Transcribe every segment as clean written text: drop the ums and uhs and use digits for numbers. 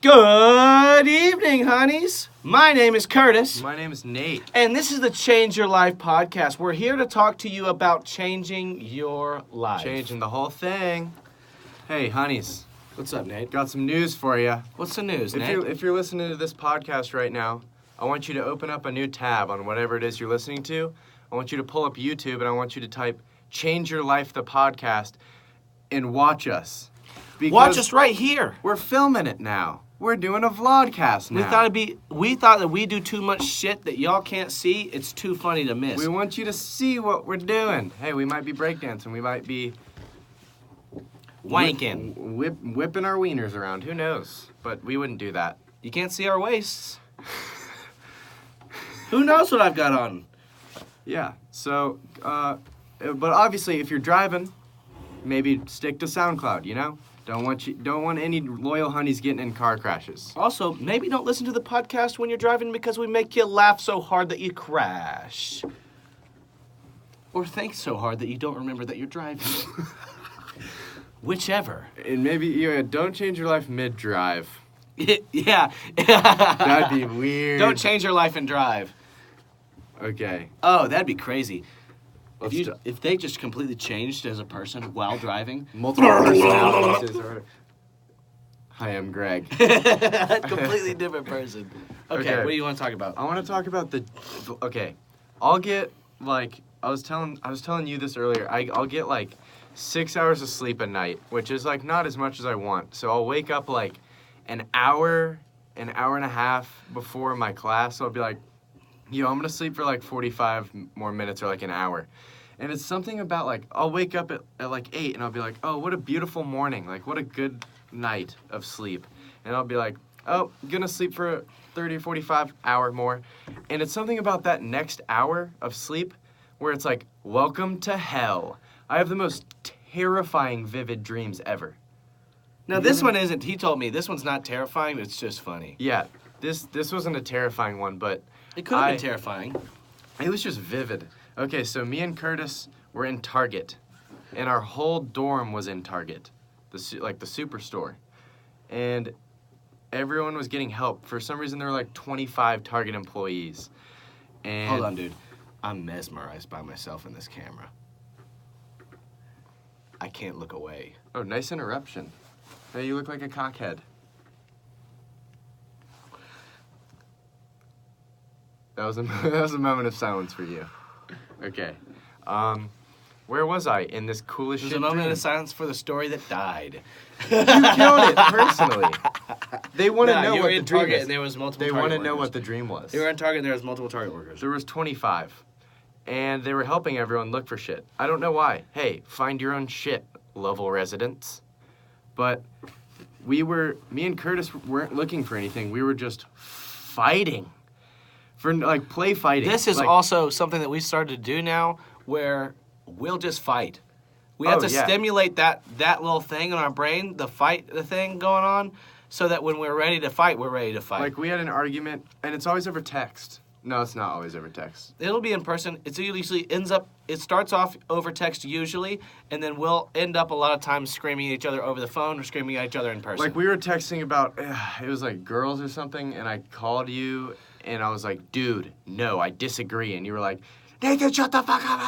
Good evening, honeys. My name is Curtis. My name is Nate. And this is the Change Your Life podcast. We're here to talk to you about changing your life. Changing the whole thing. Hey, honeys. What's up, Nate? Got some news for you. What's the news, Nate? If you're listening to this podcast right now, I want you to open up a new tab on whatever it is you're listening to. I want you to pull up YouTube and I want you to type Change Your Life, the podcast, and watch us. Watch us right here. We're filming it now. We're doing a vlogcast now. We thought that we do too much shit that y'all can't see. It's too funny to miss. We want you to see what we're doing. Hey, we might be breakdancing. We might be wanking. Whipping our wieners around. Who knows? But we wouldn't do that. You can't see our waists. Who knows what I've got on? Yeah. So, but obviously, if you're driving, maybe stick to SoundCloud. You know. Don't want any loyal honeys getting in car crashes. Also, maybe don't listen to the podcast when you're driving because we make you laugh so hard that you crash. Or think so hard that you don't remember that you're driving. Whichever. And maybe don't change your life mid-drive. Yeah. That'd be weird. Don't change your life and drive. Okay. Oh, that'd be crazy. If they just completely changed as a person while driving. Multiple personalities. Hi, I'm Greg. Completely different person. Okay, what do you want to talk about? I want to talk about okay, I'll get, like, I was telling you this earlier, I'll get, like, 6 hours of sleep a night, which is, like, not as much as I want. So I'll wake up, like, an hour and a half before my class. So I'll be like, I'm going to sleep for, like, 45 more minutes or, like, an hour. And it's something about, like, I'll wake up at like, 8, and I'll be like, oh, what a beautiful morning. Like, what a good night of sleep. And I'll be like, oh, I'm going to sleep for 30 or 45 hour more. And it's something about that next hour of sleep where it's like, welcome to hell. I have the most terrifying, vivid dreams ever. Now, this one isn't, he told me, this one's not terrifying, it's just funny. Yeah, this wasn't a terrifying one, but... It could have been terrifying. It was just vivid. Okay, so me and Curtis were in Target, and our whole dorm was in Target, the superstore, and everyone was getting help. For some reason, there were like 25 Target employees. And hold on, dude. I'm mesmerized by myself in this camera. I can't look away. Oh, nice interruption. Hey, you look like a cockhead. That was a moment of silence for you. Okay. Where was I in this coolest shit There's a moment dream? of silence for the story that died. You killed it personally. They want to know what the dream is. And there was multiple They want to know what the dream was. They were in Target and there was multiple Target workers. There was 25. And they were helping everyone look for shit. I don't know why. Hey, find your own shit, Lovell residents. But me and Curtis weren't looking for anything. We were just fighting. For, like, play fighting. This is also something that we started to do now where we'll just fight. We have to stimulate that little thing in our brain, the thing going on, so that when we're ready to fight, we're ready to fight. Like, we had an argument, and it's always over text. No, it's not always over text. It'll be in person. It starts off over text usually, and then we'll end up a lot of times screaming at each other over the phone or screaming at each other in person. Like, we were texting about, it was like girls or something, and I called you, and I was like, dude, no, I disagree. And you were like, Nathan, shut the fuck up.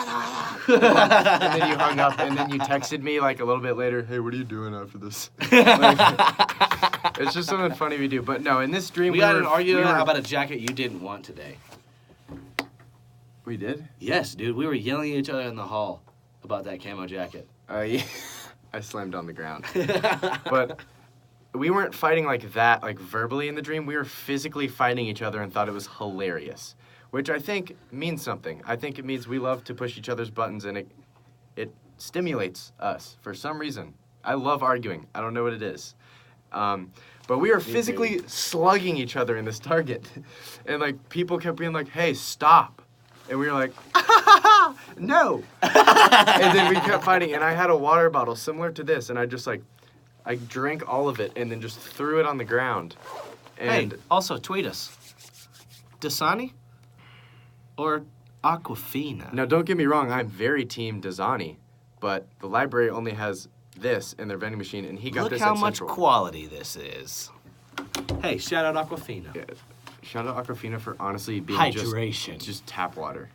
And then you hung up, and then you texted me like a little bit later, hey, what are you doing after this? It's just something funny we do. But no, in this dream, we got an argument about a jacket you didn't want today. We did? Yes, dude. We were yelling at each other in the hall about that camo jacket. Yeah. I slammed on the ground. But we weren't fighting like that, like verbally in the dream. We were physically fighting each other and thought it was hilarious, which I think means something. I think it means we love to push each other's buttons, and it stimulates us for some reason. I love arguing. I don't know what it is. But we were physically slugging each other in this Target. And, like, people kept being like, hey, stop. And we were like, no. And then we kept fighting. And I had a water bottle similar to this. And I just, like, I drank all of it and then just threw it on the ground. And hey, also tweet us. Dasani or Aquafina? Now, don't get me wrong. I'm very team Dasani. But the library only has this in their vending machine, and he got this at Central. Look how much quality this is. Hey, shout out Aquafina. Yeah. Shout out Aquafina for honestly being Hydration. just tap water.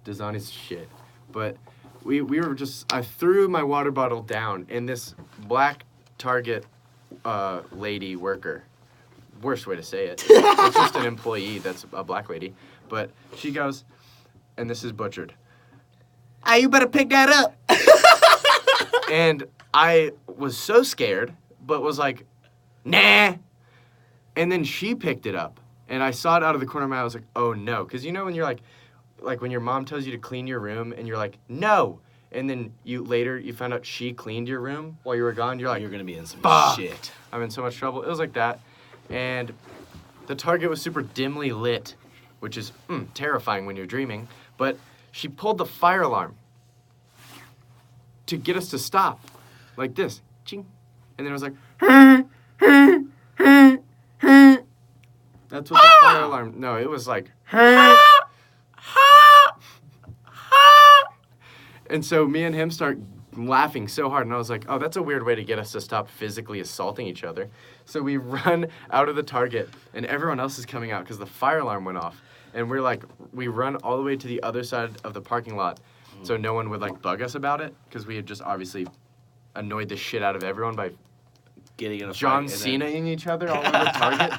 Dasani's shit. But we were just, I threw my water bottle down, and this black Target lady worker, worst way to say it, it's just an employee that's a black lady, but she goes, and this is butchered, "Hey, you better pick that up." And I was so scared, but was like, "Nah." And then she picked it up, and I saw it out of the corner of my eye. I was like, "Oh no," because you know when you're like when your mom tells you to clean your room, and you're like, "No," and then you found out she cleaned your room while you were gone. You're like, "You're gonna be in some shit. I'm in so much trouble." It was like that, and the Target was super dimly lit, which is terrifying when you're dreaming. But she pulled the fire alarm to get us to stop, like this, ching, and then it was like, that's what the fire alarm. No, it was like. And so me and him start laughing so hard, and I was like, "Oh, that's a weird way to get us to stop physically assaulting each other." So we run out of the Target, and everyone else is coming out because the fire alarm went off. And we run all the way to the other side of the parking lot, so no one would like bug us about it, because we had just obviously annoyed the shit out of everyone by getting in a John fight, Cena-ing each other all over Target.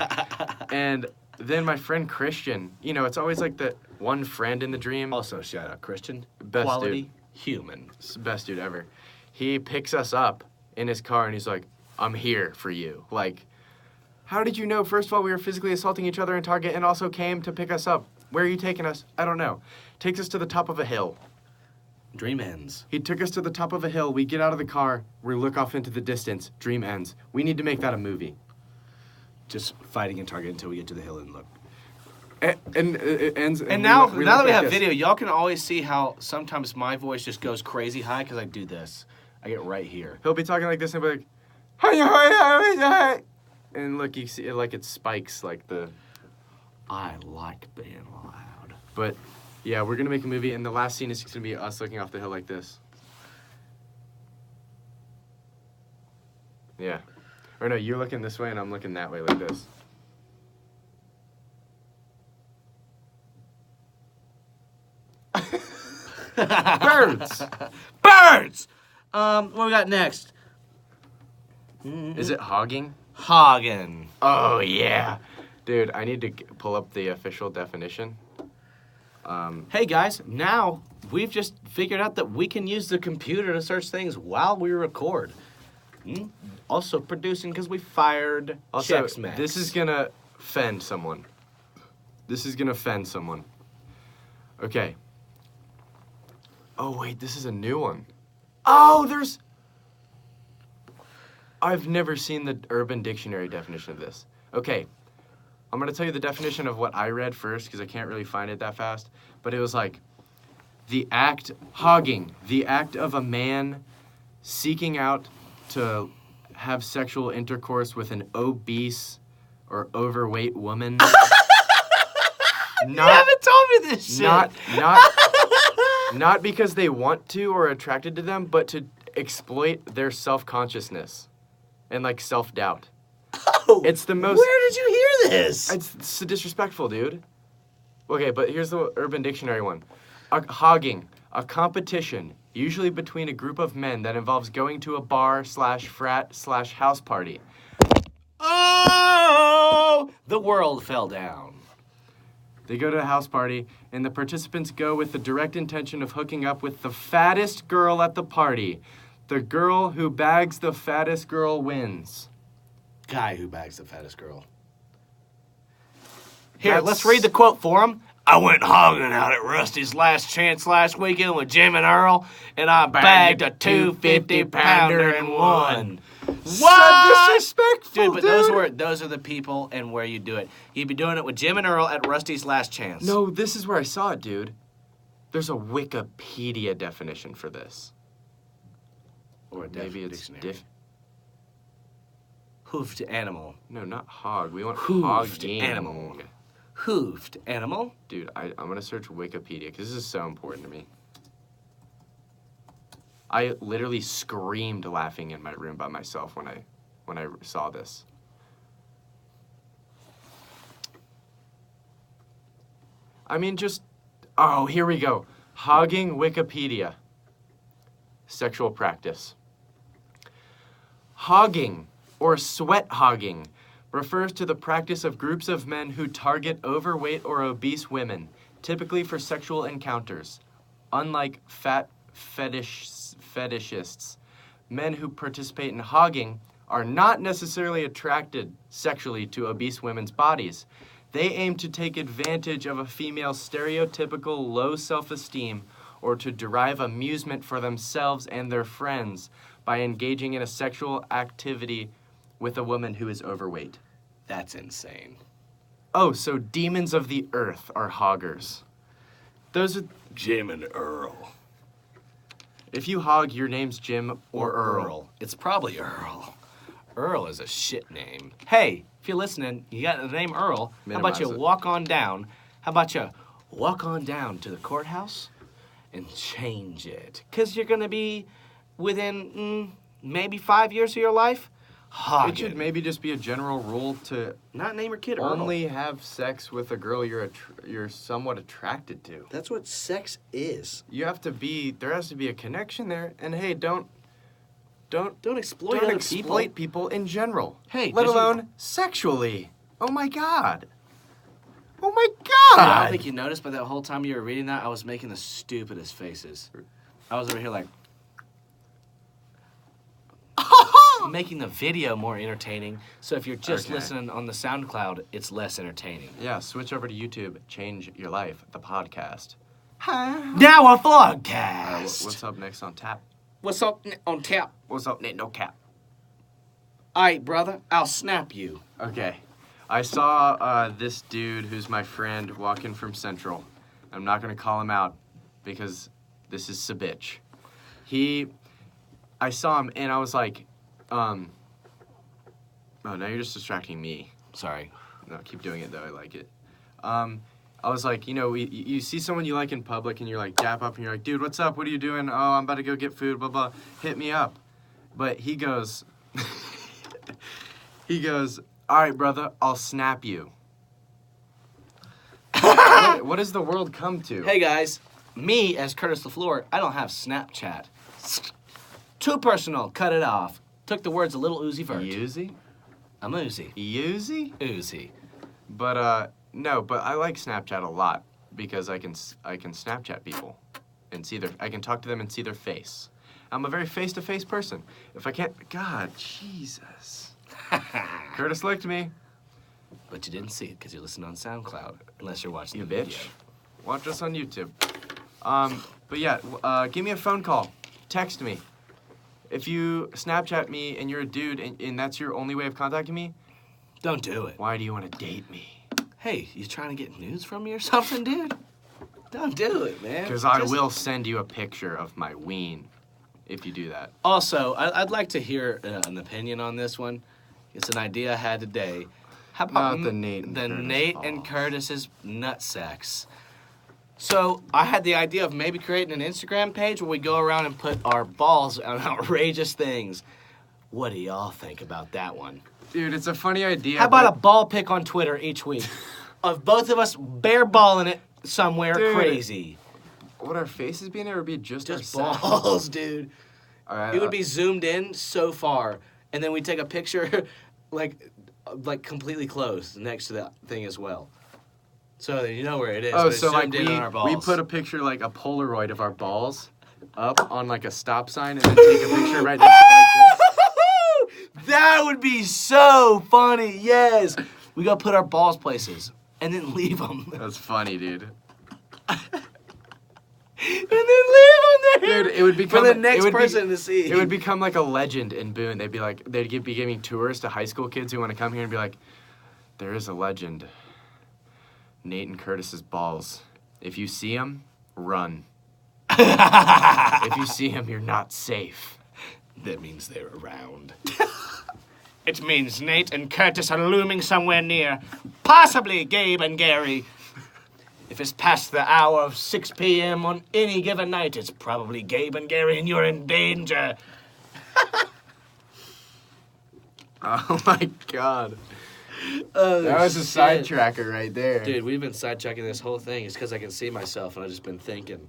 And then my friend Christian, it's always like the one friend in the dream. Also, shout out Christian. Best Quality dude. Human. Best dude ever. He picks us up in his car, and he's like, "I'm here for you." Like, how did you know? First of all, we were physically assaulting each other in Target and also came to pick us up. Where are you taking us? I don't know. Takes us to the top of a hill. Dream ends. He took us to the top of a hill. We get out of the car. We look off into the distance. Dream ends. We need to make that a movie. Just fighting in Target until we get to the hill and look. And it ends. And now that we have video, y'all can always see how sometimes my voice just goes crazy high because I do this. I get right here. He'll be talking like this and be like, "Hi." And look, you see it like it spikes like the. I like being loud. But yeah, we're gonna make a movie, and the last scene is gonna be us looking off the hill like this. Yeah. Or no, you're looking this way and I'm looking that way like this. Birds! Birds! What we got next? Is it hogging? Hogging. Oh, yeah. Dude, I need to pull up the official definition. Hey, guys, now we've just figured out that we can use the computer to search things while we record. Also producing because we fired Chex Max. This is going to offend someone. Okay. Oh, wait, this is a new one. Oh, I've never seen the Urban Dictionary definition of this. Okay, I'm going to tell you the definition of what I read first because I can't really find it that fast. But it was like, hogging, the act of a man seeking out to have sexual intercourse with an obese or overweight woman. You haven't told me this shit. Not because they want to or are attracted to them, but to exploit their self-consciousness and like self-doubt. Oh, it's the most. Where did you hear this? It's so disrespectful, dude. Okay, but here's the Urban Dictionary one. Hogging, a competition, usually between a group of men that involves going to a bar / frat / house party. Oh, the world fell down. They go to a house party, and the participants go with the direct intention of hooking up with the fattest girl at the party. The girl who bags the fattest girl wins. Guy who bags the fattest girl. Here, let's read the quote for him. I went hogging out at Rusty's Last Chance last weekend with Jim and Earl, and I bagged a 250-pounder and won. What? So disrespectful, dude. But those are the people and where you do it. You'd be doing it with Jim and Earl at Rusty's Last Chance. No, this is where I saw it, dude. There's a Wikipedia definition for this. Or maybe it's hoofed animal. No, not hog. We want hoofed hogging. Animal. Hoofed animal? Dude, I'm going to search Wikipedia because this is so important to me. I literally screamed laughing in my room by myself when I saw this. I mean, just... Oh, here we go. Hogging Wikipedia. Sexual practice. Hogging, or sweat hogging, refers to the practice of groups of men who target overweight or obese women, typically for sexual encounters. Unlike fat fetishists, men who participate in hogging are not necessarily attracted sexually to obese women's bodies. They aim to take advantage of a female's stereotypical low self-esteem or to derive amusement for themselves and their friends by engaging in a sexual activity with a woman who is overweight. That's insane. Oh, so demons of the earth are hoggers. Those are... Jim and Earl. If you hog, your name's Jim or Earl. It's probably Earl. Earl is a shit name. Hey, if you're listening, you got the name Earl. Minimize How about you walk on down? How about you walk on down to the courthouse and change it? Because you're going to be within maybe 5 years of your life. Hogging. It should maybe just be a general rule to not name your kid Earl. Only have sex with a girl you're somewhat attracted to. That's what sex is. There has to be a connection there. And hey, don't exploit people in general. Hey, let alone sexually. Oh my god. Oh my god. I don't think you noticed, but that whole time you were reading that, I was making the stupidest faces. I was over here like making the video more entertaining, so if you're just listening on the SoundCloud, it's less entertaining. Yeah, switch over to YouTube. Change your life. The podcast. Now a vlogcast. What's up next on tap? What's up on tap? What's up, Nate? No cap. All right, brother, I'll snap you. Okay. I saw this dude who's my friend walking from Central. I'm not going to call him out because this is a bitch. I saw him and I was like, oh, now you're just distracting me. Sorry. No, keep doing it though. I like it. I was like, you see someone you like in public and you're like, dap up and you're like, dude, what's up? What are you doing? Oh, I'm about to go get food, blah, blah. Hit me up. But he goes, all right, brother, I'll snap you. What does the world come to? Hey, guys. Me, as Curtis LaFleur, I don't have Snapchat. Too personal. Cut it off. Took the words a little Uzi Vert. Uzi? I'm Uzi. Uzi? Uzi. But, no, but I like Snapchat a lot because I can Snapchat people and I can talk to them and see their face. I'm a very face-to-face person. If I can't, God, Jesus. Curtis licked me. But you didn't see it because you're listening on SoundCloud, unless you're watching you the bitch. video. Watch us on YouTube. But yeah, give me a phone call. Text me. If you Snapchat me and you're a dude and that's your only way of contacting me, don't do it. Why do you want to date me? Hey, you trying to get news from me or something, dude? Don't do it, man. Because I will send you a picture of my ween if you do that. Also, I'd like to hear an opinion on this one. It's an idea I had today. How about the Nate and Curtis's nutsacs? So I had the idea of maybe creating an Instagram page where we go around and put our balls on outrageous things. What do y'all think about that one? Dude, it's a funny idea. How about a ball pic on Twitter each week of both of us bare balling it somewhere crazy? Would our faces be in it or be just balls, dude? All right, it would be zoomed in so far, and then we take a picture like completely closed next to that thing as well. So you know where it is. Oh, so like we put a picture like a Polaroid of our balls up on like a stop sign and then take a picture right next to like this. That would be so funny. Yes. We gotta put our balls places and then leave them. That's funny, dude. And then leave them there. Dude, it would become for the next person to see. It would become like a legend in Boone. They'd be giving tours to high school kids who want to come here and be like, there is a legend. Nate and Curtis's balls. If you see them, run. If you see them, you're not safe. That means they're around. It means Nate and Curtis are looming somewhere near. Possibly Gabe and Gary. If it's past the hour of 6 p.m. on any given night, it's probably Gabe and Gary and you're in danger. Oh my god. Oh, that was a sidetracker right there. Dude, we've been sidetracking this whole thing. It's because I can see myself, and I've just been thinking.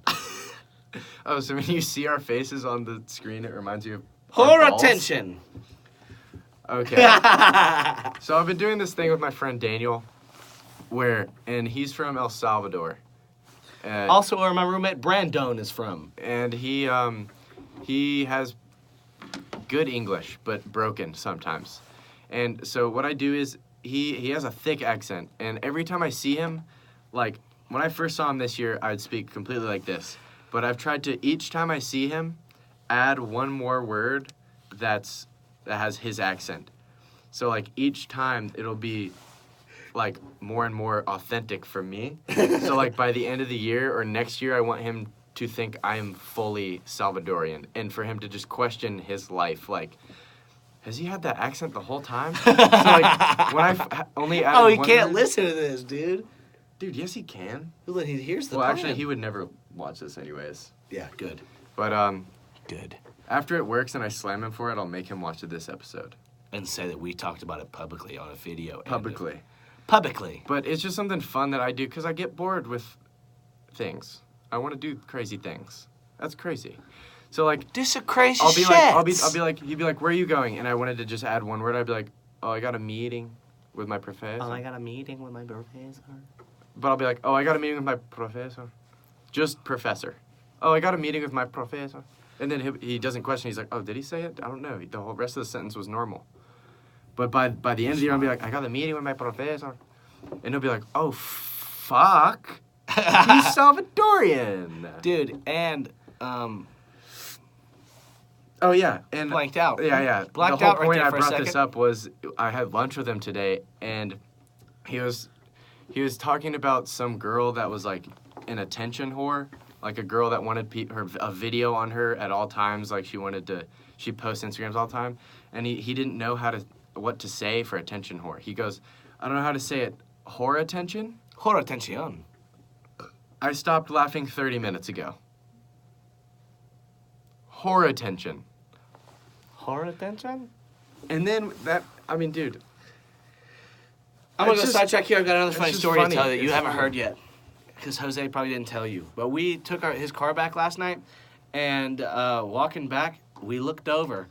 Oh, so when you see our faces on the screen, it reminds you of Horror balls? attention. Okay. So I've been doing this thing with my friend Daniel, and he's from El Salvador. Also, where my roommate Brandon is from. And he has good English, but broken sometimes. And so what I do is he has a thick accent, and every time I see him, like when I first saw him this year, I'd speak completely like this. But I've tried to, each time I see him, add one more word that has his accent. So like each time it'll be like more and more authentic for me. So like by the end of the year or next year, I want him to think I am fully Salvadorian, and for him to just question his life, like, has he had that accent the whole time? So like when I only added he one can't word, listen to this, dude. Dude, yes he can. Well, he hears the Well, plan. actually, he would never watch this anyways. Yeah, good. But Good. after it works and I slam him for it, I'll make him watch this episode. And say that we talked about it publicly on a video. Publicly. Publicly. But it's just something fun that I do because I get bored with things. I want to do crazy things. That's crazy. So like, do some crazy I'll be shit. like, I'll be like, he'd be like, where are you going? And I wanted to just add one word. I'd be like, oh, I got a meeting with my professor. Oh, I got a meeting with my professor. But I'll be like, oh, I got a meeting with my professor. Just professor. Oh, I got a meeting with my professor. And then he doesn't question. He's like, oh, did he say it? I don't know. The whole rest of the sentence was normal. But by the end of the year, I'll be like, I got a meeting with my professor. And he'll be like, oh, fuck. He's Salvadorian. Dude, and, Oh, yeah. And blanked out. Yeah. Blacked the whole out right point there I for a brought this second. up was I had lunch with him today, and he was talking about some girl that was like an attention whore, like a girl that wanted a video on her at all times, like she posts Instagrams all the time, and he didn't know what to say for attention whore. He goes, I don't know how to say it. Whore attention? Horror attention. I stopped laughing 30 minutes ago. Whore attention. Horror attention? And then dude. I'm going to go It's just- sidetrack here. I've got another funny just story funny. to tell that you It's haven't funny. heard yet. Because Jose probably didn't tell you. But we took his car back last night, and walking back, we looked over.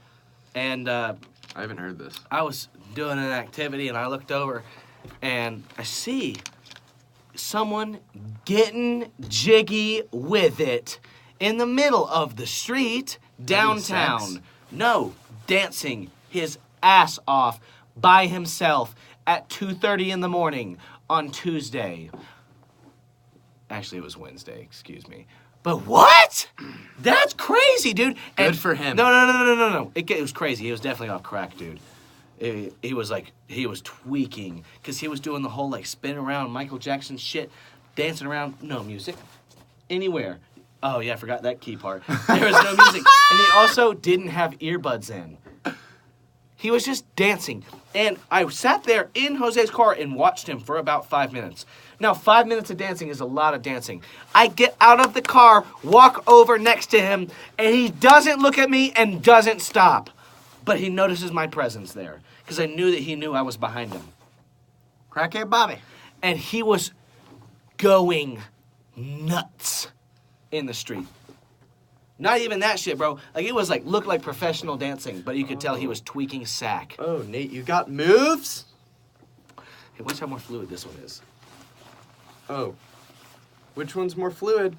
And I haven't heard this. I was doing an activity, and I looked over, and I see someone getting jiggy with it in the middle of the street downtown. sex? No, dancing his ass off by himself at 2:30 in the morning on Tuesday. Actually, it was Wednesday, excuse me. But what? That's crazy, dude. Good for him. No. It was crazy. He was definitely off crack, dude. He was tweaking because he was doing the whole like spin around Michael Jackson shit, dancing around, no music, anywhere. Oh yeah, I forgot that key part. There was no music, and he also didn't have earbuds in. He was just dancing, and I sat there in Jose's car and watched him for about 5 minutes. Now, 5 minutes of dancing is a lot of dancing. I get out of the car, walk over next to him, and he doesn't look at me and doesn't stop. But he notices my presence there because I knew that he knew I was behind him. Crackhead Bobby. And he was going nuts in the street. Not even that shit, bro. Like, it was looked like professional dancing, but you could tell he was tweaking sack. Oh, Nate, you got moves? Hey, watch how more fluid this one is. Oh. Which one's more fluid?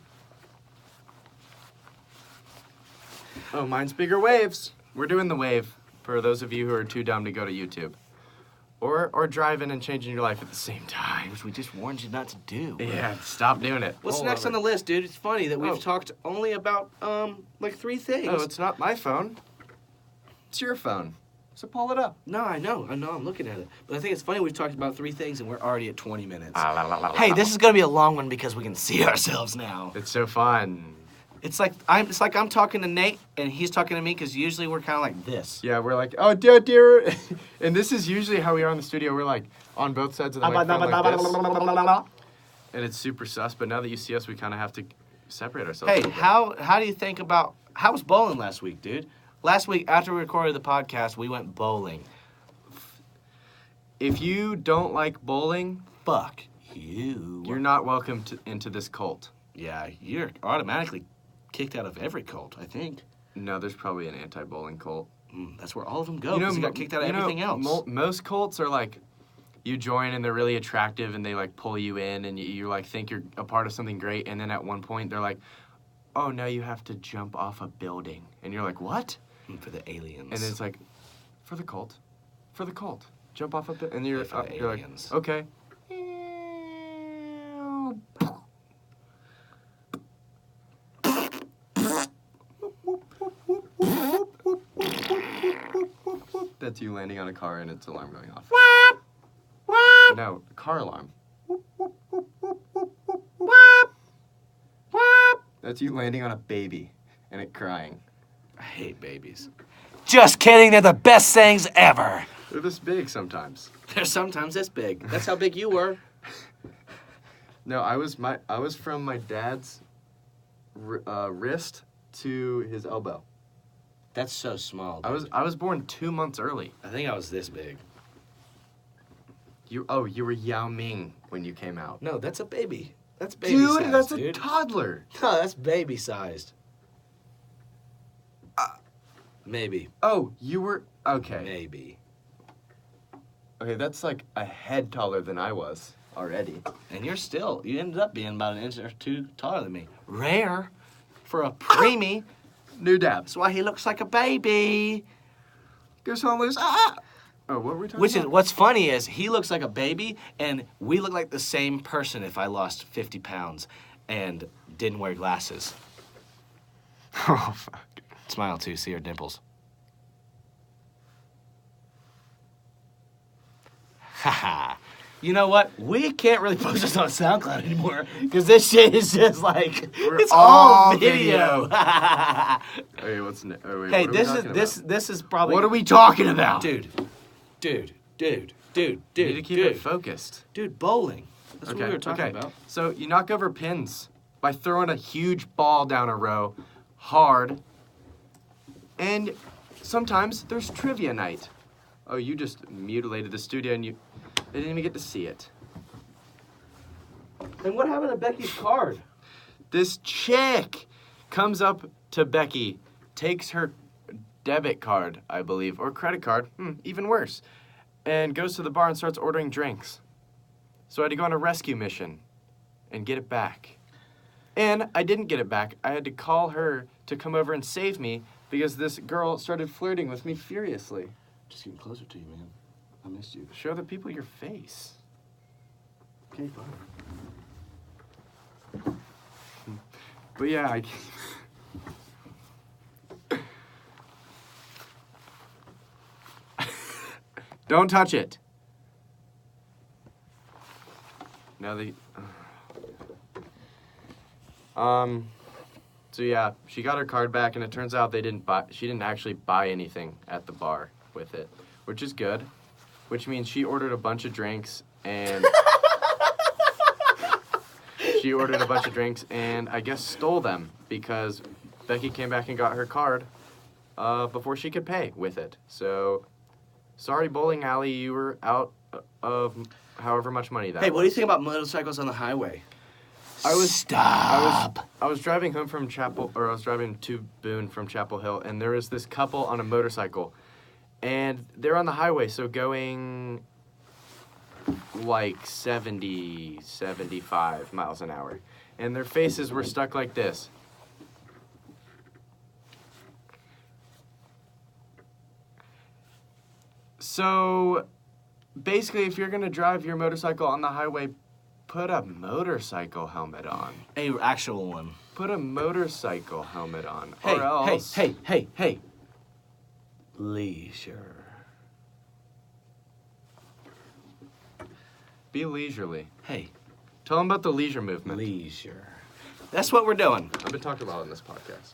Oh, mine's bigger waves. We're doing the wave for those of you who are too dumb to go to YouTube. Or driving and changing your life at the same time. Which we just warned you not to do. Yeah, stop doing it. What's Pull next over. on the list, dude? It's funny that we've Oh. talked only about, 3 things. Oh, it's not my phone. It's your phone. So pull it up. No, I know, I'm looking at it. But I think it's funny we've talked about 3 things and we're already at 20 minutes. Hey, this is gonna be a long one because we can see ourselves now. It's so fun. It's like I'm talking to Nate and he's talking to me because usually we're kind of like this. Yeah, we're like, oh, dear. And this is usually how we are in the studio. We're like on both sides of the microphone like this. And it's super sus, but now that you see us, we kind of have to separate ourselves. Hey, a little bit. how do you think about how was bowling last week, dude? Last week after we recorded the podcast, we went bowling. if you don't like bowling, fuck you. You're not welcome into this cult. Yeah, you're automatically kicked out of every cult, I think. No, there's probably an anti-bowling cult. That's where all of them go, because you got kicked out of everything else. Most cults are like, you join and they're really attractive and they like pull you in and you like think you're a part of something great, and then at one point they're like, oh, now you have to jump off a building. And you're like, what? For the aliens. And then it's like, for the cult. Jump off a building. And you're like, okay. That's you landing on a car and its alarm going off. No, car alarm. That's you landing on a baby and it crying. I hate babies. Just kidding, they're the best things ever. They're this big sometimes. They're sometimes this big. That's how big you were. No, I was from my dad's wrist to his elbow. That's so small. Dude. I was born 2 months early. I think I was this big. You were Yao Ming when you came out. No, that's a baby. That's baby sized. Dude, that's a toddler. No, that's baby sized. Maybe. Oh, you were okay. Maybe. Okay, that's like a head taller than I was already. And you ended up being about an inch or two taller than me. Rare for a preemie. New dab. That's why he looks like a baby. Goes home loose. Ah! Oh, what were we talking about? What's funny is he looks like a baby, and we look like the same person if I lost 50 pounds and didn't wear glasses. Oh, fuck. Smile too, see her dimples. Haha. You know what? We can't really post this on SoundCloud anymore because this shit is just like it's all video. Okay, what's next? Oh, hey, this is probably. What are we talking about, dude? You need to keep it focused, dude. Bowling. That's what we were talking about. So you knock over pins by throwing a huge ball down a row, hard. And sometimes there's trivia night. Oh, you just mutilated the studio and they didn't even get to see it. And what happened to Becky's card? This chick comes up to Becky, takes her debit card, I believe, or credit card, even worse, and goes to the bar and starts ordering drinks. So I had to go on a rescue mission and get it back. And I didn't get it back. I had to call her to come over and save me because this girl started flirting with me furiously. Just getting closer to you, man. I missed you. Show the people your face. Okay, fine. But yeah, don't touch it. Now so yeah, she got her card back, and it turns out she didn't actually buy anything at the bar with it, which is good. Which means she ordered a bunch of drinks, and I guess stole them because Becky came back and got her card before she could pay with it. So, sorry, bowling alley, you were out of however much money that was. Hey, what do you think about motorcycles on the highway? Stop. I was driving home from I was driving to Boone from Chapel Hill, and there was this couple on a motorcycle. And they're on the highway, so going like 70, 75 miles an hour. And their faces were stuck like this. So basically, if you're going to drive your motorcycle on the highway, put a motorcycle helmet on. A actual one. Put a motorcycle helmet on. Hey, or else... Hey. Leisure. Be leisurely. Hey. Tell them about the leisure movement. Leisure. That's what we're doing. I've been talking about it in this podcast.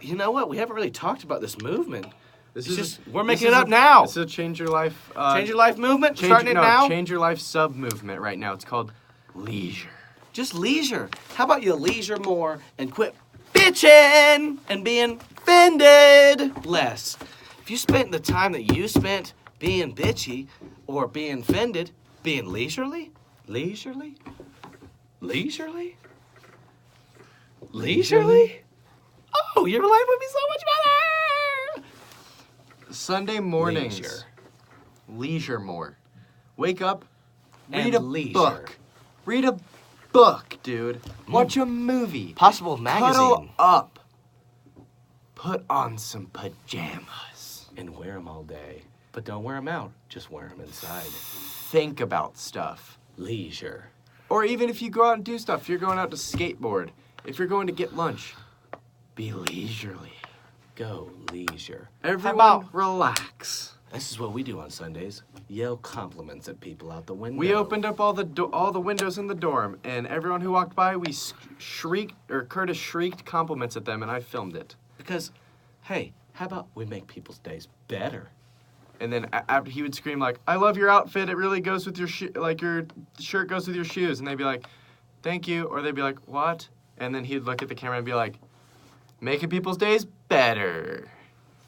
You know what? We haven't really talked about this movement. We're making it up now. This is a change your life. Change your life movement. Starting it now. Change your life sub movement right now. It's called leisure. Just leisure. How about you leisure more and quit bitching and being offended less? If you spent the time that you spent being bitchy or being offended, being leisurely? Leisurely? Leisurely? Leisurely? Oh, your life would be so much better! Sunday mornings. Leisure more. Wake up, read a book. Read a book, dude. Watch a movie. Possible magazine. Cuddle up. Put on some pajamas. And wear them all day. But don't wear them out. Just wear them inside. Think about stuff. Leisure. Or even if you go out and do stuff. If you're going out to skateboard. If you're going to get lunch. Be leisurely. Go leisure. Everyone relax. This is what we do on Sundays. Yell compliments at people out the window. We opened up all the windows in the dorm, and everyone who walked by, we shrieked, or Curtis shrieked compliments at them, and I filmed it. Because, hey, how about we make people's days better? And then after he would scream like, "I love your outfit. It really goes with your your shirt goes with your shoes." And they'd be like, "Thank you," or they'd be like, "What?" And then he'd look at the camera and be like, "Making people's days better."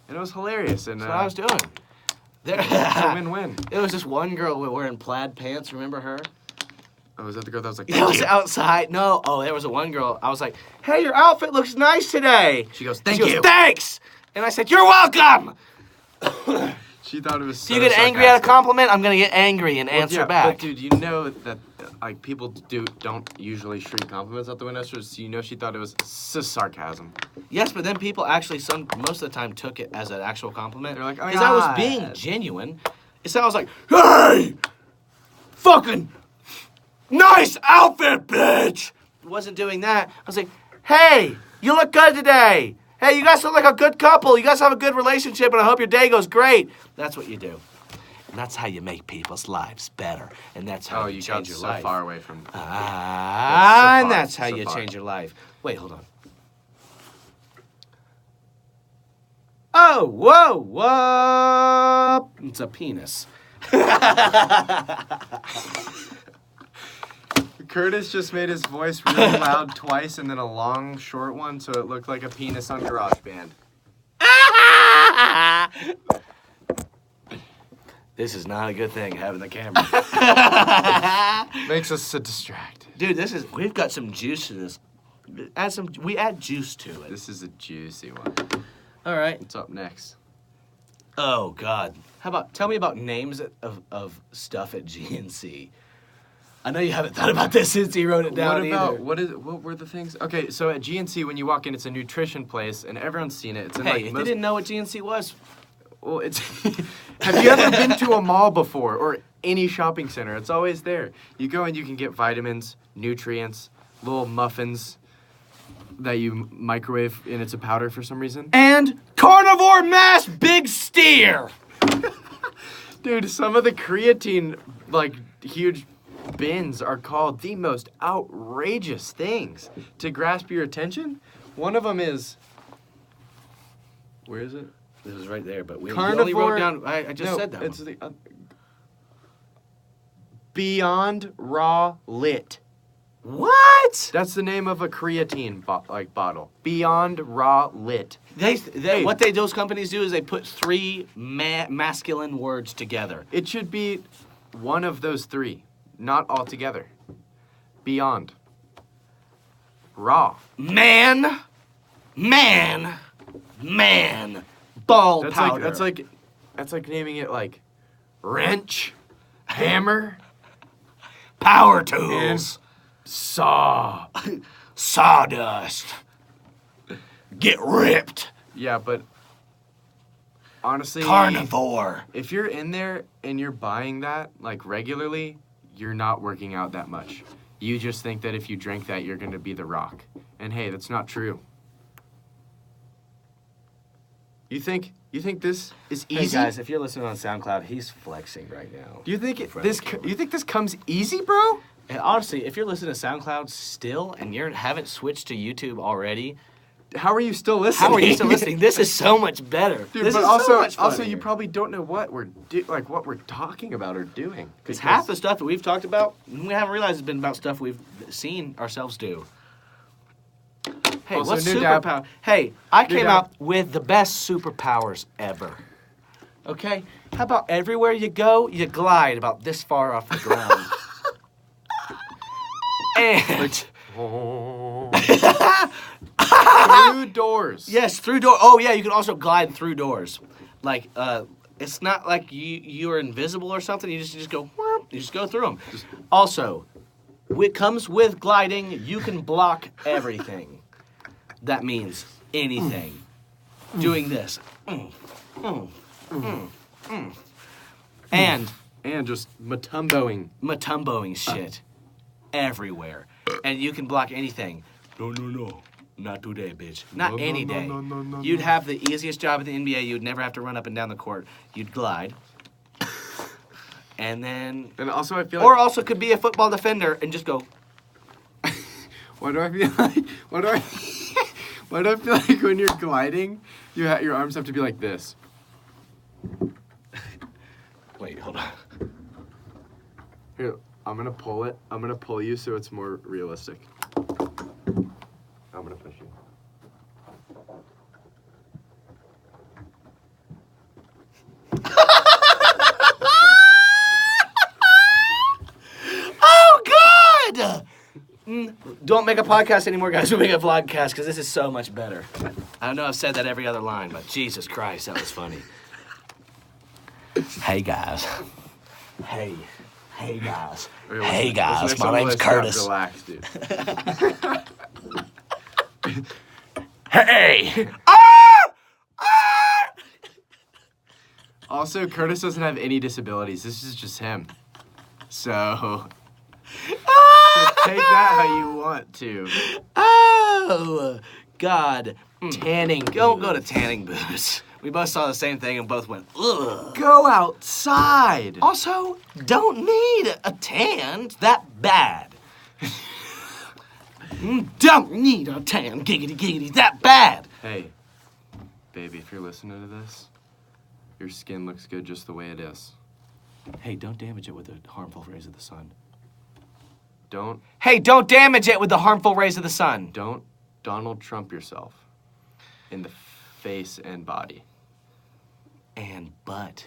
And it was hilarious. And that's what I was doing. It's a win-win. There was this one girl wearing plaid pants. Remember her? Oh, was that the girl that was like, that was outside. No. Oh, there was a one girl. I was like, "Hey, your outfit looks nice today." She goes, "Thank you." "Thanks." And I said, "You're welcome." She thought it was so If you get angry at a compliment, I'm going to get angry and answer back. But dude, you know that like people don't usually shriek compliments out the window, so you know she thought it was sarcasm. Yes, but then people actually most of the time took it as an actual compliment. They're like, "Oh, because I was being genuine. Instead, I was like, "Hey, fucking nice outfit, bitch." I wasn't doing that. I was like, "Hey, you look good today. Hey, you guys look like a good couple. You guys have a good relationship, and I hope your day goes great." That's what you do. And that's how you make people's lives better. And that's how you change your life. So far away from. And that's how you change your life. Wait, hold on. Oh, whoa, whoa. It's a penis. Curtis just made his voice really loud twice and then a long, short one, so it looked like a penis on GarageBand. This is not a good thing, having the camera. Makes us so distracted. Dude, we've got some juice to this. We add juice to it. This is a juicy one. All right. What's up next? Oh, God. Tell me about names of stuff at GNC. I know you haven't thought about this since you wrote it down either. What were the things? Okay, so at GNC, when you walk in, it's a nutrition place, and everyone's seen it. It's in if you didn't know what GNC was... Well, it's... Have you ever been to a mall before, or any shopping center? It's always there. You go and you can get vitamins, nutrients, little muffins that you microwave, and it's a powder for some reason. And carnivore mass big steer! Dude, some of the creatine, like, huge... bins are called the most outrageous things to grasp your attention. One of them is... Where is it? It was right there, but we Carnivore, only wrote down... I just said that it's one. the... Beyond Raw Lit. What? That's the name of a creatine bottle. Beyond Raw Lit. What those companies do is they put three masculine words together. It should be one of those three. Not all together. Beyond. Raw. Man. Ball powder. That's like naming it like wrench, hammer, power tools, saw, sawdust. Get ripped. Yeah, but honestly, carnivore. If you're in there and you're buying that like regularly, you're not working out that much. You just think that if you drink that, you're going to be The Rock. And hey, that's not true. You think this is easy? Hey guys, if you're listening on SoundCloud, he's flexing right now. Do you think this comes easy, bro? And honestly, if you're listening to SoundCloud still and you haven't switched to YouTube already, how are you still listening? This is so much better. Dude, this but is also, so much also funnier. you probably don't know what we're talking about or doing. Because half the stuff that we've talked about, we haven't realized it's been about stuff we've seen ourselves do. Hey, also, what's new superpower? dab. Hey, I came dab. out with the best superpowers ever. Okay? How about everywhere you go, you glide about this far off the ground? And through doors. Yes, through door. Oh yeah, you can also glide through doors. Like it's not like you're invisible or something. You just go. You just go through them. Also, it comes with gliding. You can block everything. That means anything. Doing this. And just matumboing shit everywhere. And you can block anything. No. Not today, bitch. Not any day. You'd have the easiest job in the NBA. You'd never have to run up and down the court. You'd glide. And then... And also I feel like... Or also could be a football defender and just go... Why do I feel like when you're gliding, your arms have to be like this? Wait, hold on. Here, I'm gonna pull it. I'm gonna pull you so it's more realistic. I'm gonna push you. Oh, God! Don't make a podcast anymore, guys. We'll make a vlogcast because this is so much better. I know I've said that every other line, but Jesus Christ, that was funny. Hey, guys. Hey, guys. Hey, guys. My name's Curtis. Relax, dude. Hey! Also, Curtis doesn't have any disabilities. This is just him. So take that how you want to. Oh, God. Tanning booths. Don't go to tanning booths. We both saw the same thing and both went, ugh. Go outside. Also, don't need a tan that bad. Don't need a tan, giggity, that bad. Hey, baby, if you're listening to this, your skin looks good just the way it is. Hey, don't damage it with the harmful rays of the sun. Don't damage it with the harmful rays of the sun. Don't Donald Trump yourself in the face and body. And butt.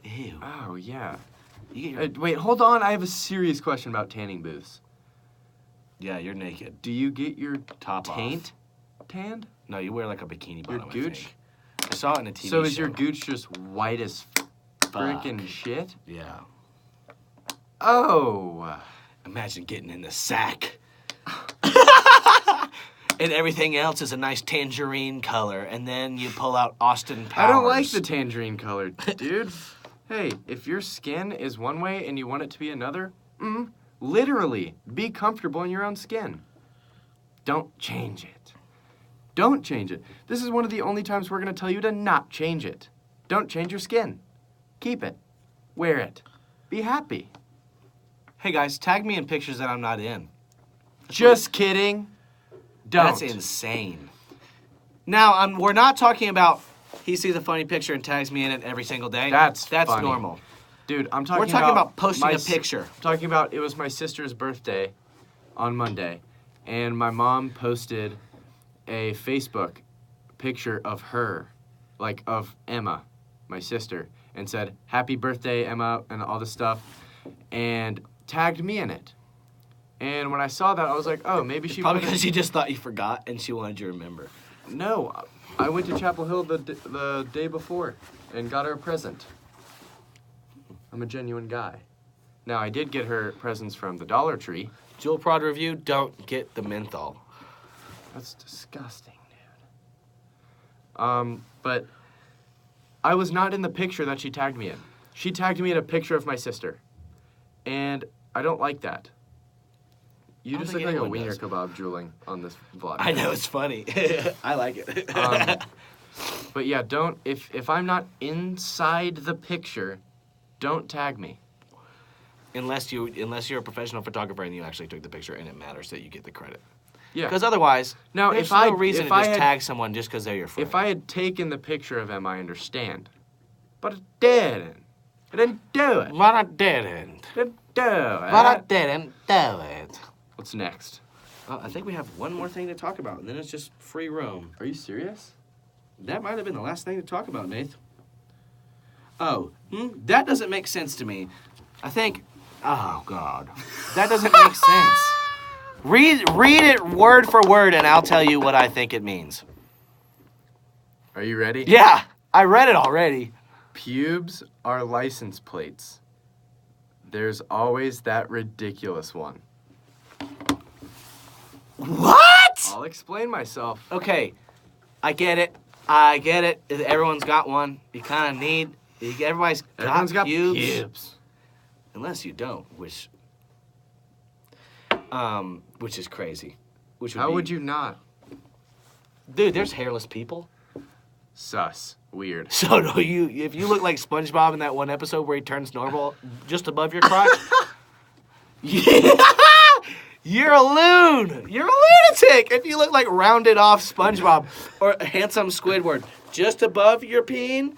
Ew. Oh, yeah. You get your... Wait, hold on. I have a serious question about tanning booths. Yeah, you're naked. Do you get your top taint off. Tanned? No, you wear like a bikini bottom. Your gooch? I saw it in a TV show. So is your gooch just white as frickin' shit? Yeah. Oh. Imagine getting in the sack. And everything else is a nice tangerine color, and then you pull out Austin Powers. I don't like the tangerine color, dude. Hey, if your skin is one way and you want it to be another, literally, be comfortable in your own skin. Don't change it. Don't change it. This is one of the only times we're going to tell you to not change it. Don't change your skin. Keep it. Wear it. Be happy. Hey, guys, tag me in pictures that I'm not in. Just kidding. Don't. That's insane. Now, we're not talking about he sees a funny picture and tags me in it every single day. That's funny. Normal. Dude, we're talking about posting a picture. I'm talking about it was my sister's birthday on Monday, and my mom posted a Facebook picture of her, like of Emma, my sister, and said, "Happy birthday, Emma," and all this stuff, and tagged me in it. And when I saw that, I was like, oh, maybe she... Probably because she just thought you forgot and she wanted you to remember. No, I went to Chapel Hill the day before and got her a present. I'm a genuine guy. Now, I did get her presents from the Dollar Tree. Jewel Prod review, don't get the menthol. That's disgusting, dude. But I was not in the picture that she tagged me in. She tagged me in a picture of my sister. And I don't like that. You just look like a wiener kebab drooling on this vlog. I know, it's funny. I like it. But yeah, don't, if I'm not inside the picture, don't tag me. Unless you're a professional photographer and you actually took the picture and it matters that you get the credit. Yeah. Because otherwise, now, there's no reason to just tag someone just because they're your friend. If I had taken the picture of him, I understand. But I didn't. I didn't do it. But I didn't. Didn't do it. But I didn't do it. What's next? I think we have one more thing to talk about, and then it's just free roam. Are you serious? That might have been the last thing to talk about, Nath. Oh, that doesn't make sense to me. I think, oh God, that doesn't make sense. Read it word for word, and I'll tell you what I think it means. Are you ready? Yeah, I read it already. Pubes are license plates. There's always that ridiculous one. What? I'll explain myself. Okay, I get it. Everyone's got one. You kind of need. Everyone's got pubes. Unless you don't, which is crazy. How would you not? Dude, there's hairless people. Sus. Weird. So if you look like SpongeBob in that one episode where he turns normal just above your crotch, you're a loon. You're a lunatic. If you look like rounded off SpongeBob or handsome Squidward just above your peen.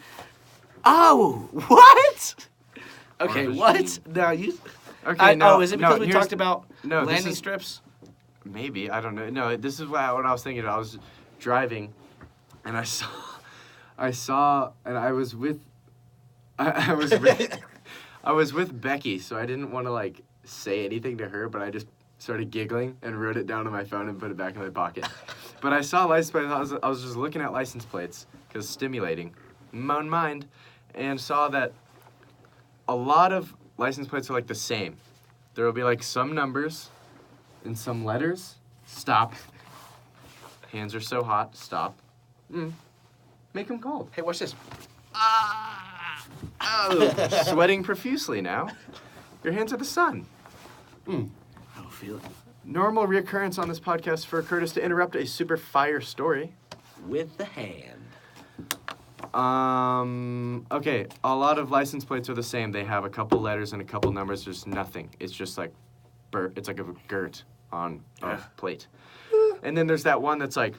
Oh, what? Okay, what? No, you. Okay, no. Is it because we talked about landing strips? Maybe, I don't know. No, this is what I was thinking. I was driving, and I saw, and I was with Becky, so I didn't want to like say anything to her, but I just started giggling and wrote it down on my phone and put it back in my pocket. But I saw license plates. I was just looking at license plates because stimulating my own mind, and saw that a lot of license plates are like the same. There will be like some numbers and some letters. Stop. Hands are so hot. Stop. Make them cold. Hey, watch this. Sweating profusely now. Your hands are the sun. I don't feel it. Normal reoccurrence on this podcast for Curtis to interrupt a super fire story. With the hand. Okay, a lot of license plates are the same. They have a couple letters and a couple numbers. There's nothing. It's just like, it's like a girt on a plate. And then there's that one that's like,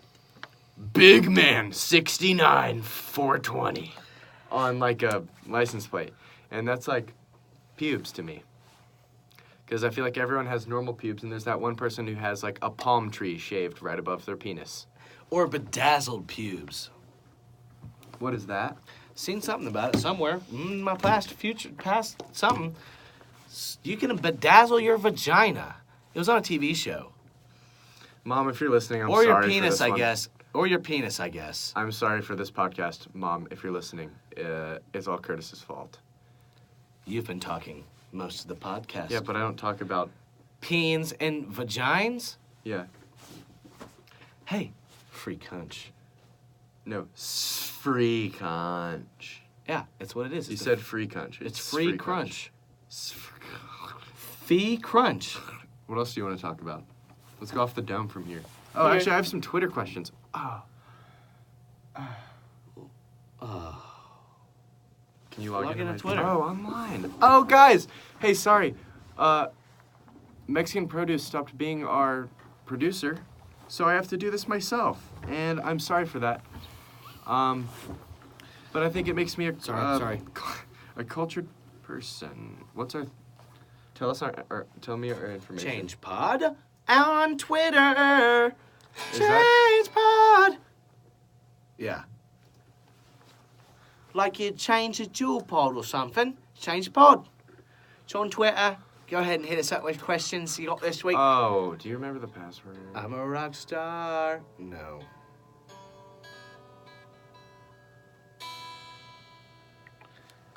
Big Man 69 420 on like a license plate. And that's like pubes to me. Because I feel like everyone has normal pubes, and there's that one person who has like a palm tree shaved right above their penis. Or bedazzled pubes. What is that? Seen something about it somewhere. My past something. You can bedazzle your vagina. It was on a TV show. Mom, if you're listening, I'm or sorry your penis, for this I guess. Or your penis, I guess. I'm sorry for this podcast, Mom. If you're listening, it's all Curtis's fault. You've been talking most of the podcast. Yeah, but I don't talk about peens and vagines. Yeah. Hey, free cunch. No, free cunch. Yeah, that's what it is. You said free cunch. It's free crunch. Fee crunch. What else do you want to talk about? Let's go off the dome from here. Oh, actually, I have some Twitter questions. Can you log into Twitter? Oh, online. Oh, guys. Hey, sorry. Mexican Produce stopped being our producer, so I have to do this myself, and I'm sorry for that. But I think it makes me a cultured person. What's our? Tell me our information. Change Pod on Twitter. Is Change Pod. Yeah. Like you change a jewel pod or something. Change the pod. It's on Twitter. Go ahead and hit us up with questions you got this week. Oh, do you remember the password? I'm a rock star. No.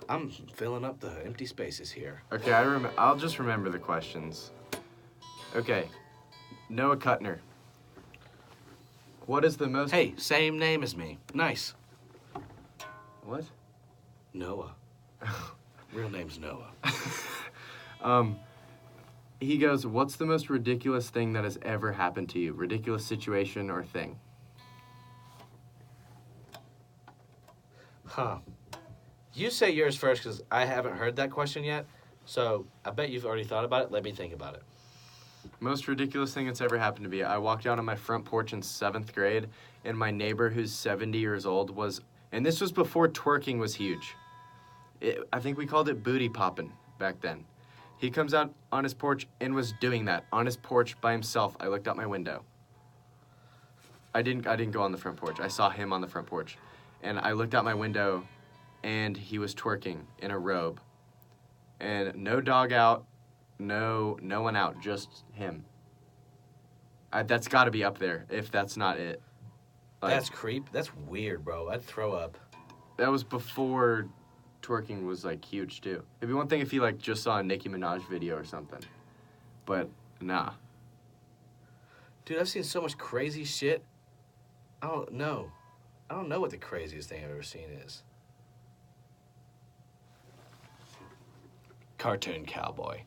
I'm filling up the empty spaces here. Okay, I'll just remember the questions. Okay, Noah Kuttner. What is the most... Hey, same name as me. Nice. What? Noah. Real name's Noah. He goes, what's the most ridiculous thing that has ever happened to you? Ridiculous situation or thing? Huh. You say yours first because I haven't heard that question yet. So I bet you've already thought about it. Let me think about it. Most ridiculous thing that's ever happened to me. I walked out on my front porch in 7th grade, and my neighbor, who's 70 years old, was... And this was before twerking was huge. I think we called it booty popping back then. He comes out on his porch and was doing that on his porch by himself. I looked out my window. I didn't go on the front porch. I saw him on the front porch. And I looked out my window, and he was twerking in a robe. And no dog out, no one out, just him. That's got to be up there, if that's not it. Like, That's That's weird, bro. I'd throw up. That was before twerking was, like, huge, too. It'd be one thing if you, like, just saw a Nicki Minaj video or something. But, nah. Dude, I've seen so much crazy shit. I don't know what the craziest thing I've ever seen is. Cartoon cowboy.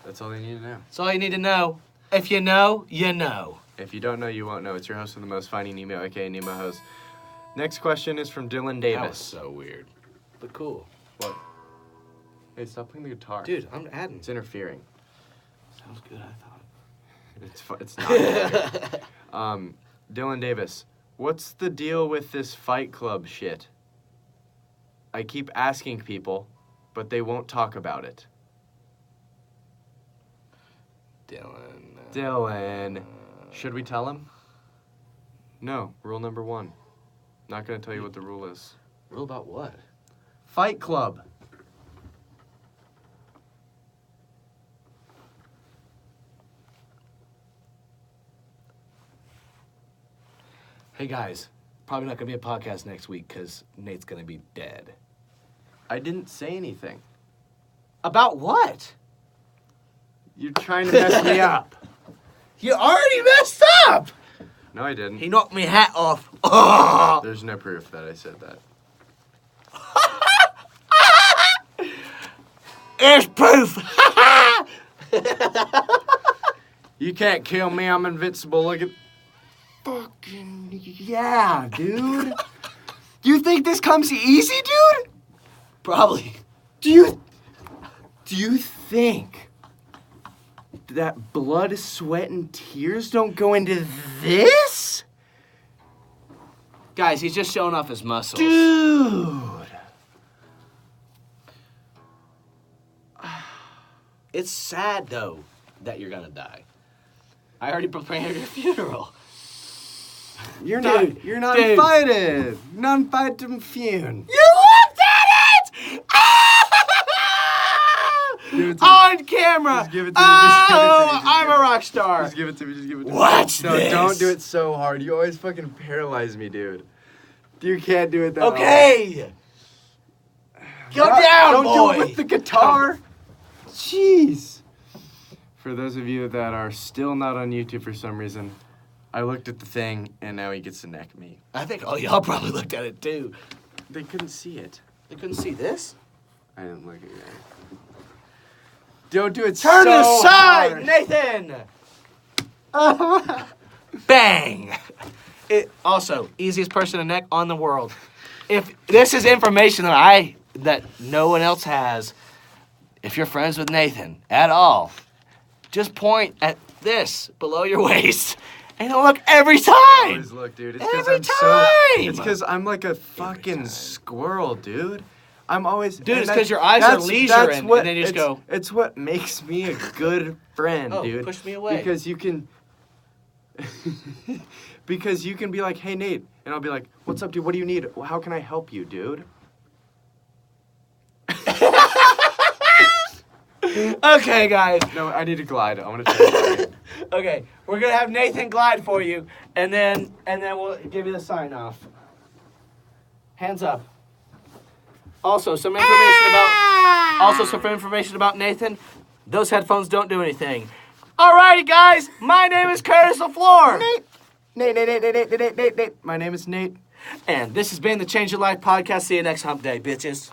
That's all you need to know. That's all you need to know. If you know, you know. If you don't know, you won't know. It's your host with the most, Finding Nemo, a.k.a. Nemo Host. Next question is from Dylan Davis. That was so weird. But cool. What? Hey, stop playing the guitar. Dude, I'm adding. It's interfering. Sounds good, I thought. It's not. Dylan Davis, what's the deal with this Fight Club shit? I keep asking people, but they won't talk about it. Dylan. Should we tell him? No. Rule number 1. Not going to tell you what the rule is. Rule about what? Fight Club. Hey, guys. Probably not going to be a podcast next week because Nate's going to be dead. I didn't say anything. About what? You're trying to mess me up. You already messed up! No, I didn't. He knocked my hat off. Oh! There's no proof that I said that. There's proof! You can't kill me. I'm invincible. Look at... Fucking yeah, dude. You think this comes easy, dude? Probably. Do you think that blood, sweat, and tears don't go into this? Guys, he's just showing off his muscles. Dude. It's sad, though, that you're gonna die. I already prepared your funeral. You're not invited. You're not invited to funeral. You looked at it! On camera! Just give it to me. Just give it to me. I'm a rock star. Just give it to me. Just give it to me. Watch No, this. don't do it so hard. You always fucking paralyze me, dude. You can't do it that hard. Okay. Go down, don't boy. do it with the guitar. Jeez. For those of you that are still not on YouTube for some reason, I looked at the thing, and now he gets to neck me. I think all y'all probably looked at it, too. They couldn't see it. They couldn't see this? I didn't look at it. Don't do it Turn so to the side, hard. Nathan! Bang! Also, easiest person to neck on the world. If this is information that no one else has, if you're friends with Nathan at all, just point at this below your waist, and it'll look every time. Always look, dude. It's Every I'm time. It's because I'm like a fucking squirrel, dude. I'm always. Dude, it's because your eyes are leisure, and then you just go. It's what makes me a good friend, Oh, dude. push me away. Because you can. Because you can be like, hey, Nate, and I'll be like, what's up, dude? What do you need? How can I help you, dude? Okay, guys. No, I need to glide. I want to glide. Okay, we're gonna have Nathan glide for you, and then we'll give you the sign off. Hands up. Also, some information about Nathan. Those headphones don't do anything. Alrighty, guys. My name is Curtis LaFleur. Nate. My name is Nate. And this has been the Change Your Life podcast. See you next hump day, bitches.